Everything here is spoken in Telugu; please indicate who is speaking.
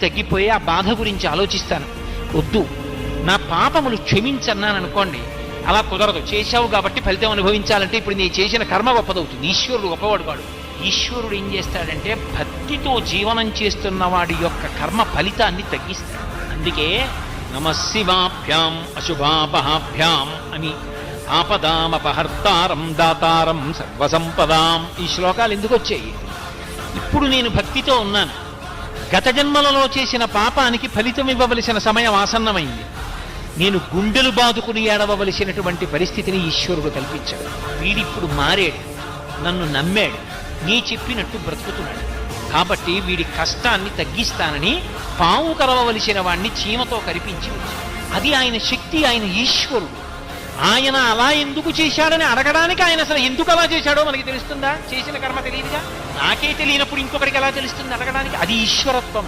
Speaker 1: తగ్గిపోయి ఆ బాధ గురించి ఆలోచిస్తాను. వద్దు, నా పాపములు క్షమించన్నాను అనుకోండి, అలా కుదరదు. చేశావు కాబట్టి ఫలితం అనుభవించాలంటే ఇప్పుడు నీ చేసిన కర్మ గొప్పదవుతుంది. ఈశ్వరుడు గొప్పవాడు కాడు. ఈశ్వరుడు ఏం చేస్తాడంటే భక్తితో జీవనం చేస్తున్న వాడి యొక్క కర్మ ఫలితాన్ని తగ్గిస్తాడు. అందుకే నమశివాభ్యాం అశుభాపహాభ్యాం అని ఆపదామపహర్తారం దాతారం సర్వసంపదాం ఈ శ్లోకాలు ఎందుకు వచ్చాయి? ఇప్పుడు నేను భక్తితో ఉన్నాను. గత జన్మలలో చేసిన పాపానికి ఫలితం ఇవ్వవలసిన సమయం ఆసన్నమైంది. నేను గుండెలు బాదుకుని ఏడవలసినటువంటి పరిస్థితిని ఈశ్వరుడు కల్పించాడు. వీడిప్పుడు మారాడు, నన్ను నమ్మాడు, నీ చెప్పినట్టు బ్రతుకుతున్నాడు. కాబట్టి వీడి కష్టాన్ని తగ్గిస్తానని పాము కరవవలసిన వాణ్ణి చీమతో కరిపించి వచ్చాడు. అది ఆయన శక్తి, ఆయన ఈశ్వరుడు. ఆయన అలా ఎందుకు చేశాడని అడగడానికి ఆయన అసలు ఎందుకు అలా చేశాడో మనకి తెలుస్తుందా? చేసిన కర్మ తెలియదుగా. నాకే తెలియనప్పుడు ఇంకొకరికి ఎలా తెలుస్తుంది అడగడానికి? అది ఈశ్వరత్వం.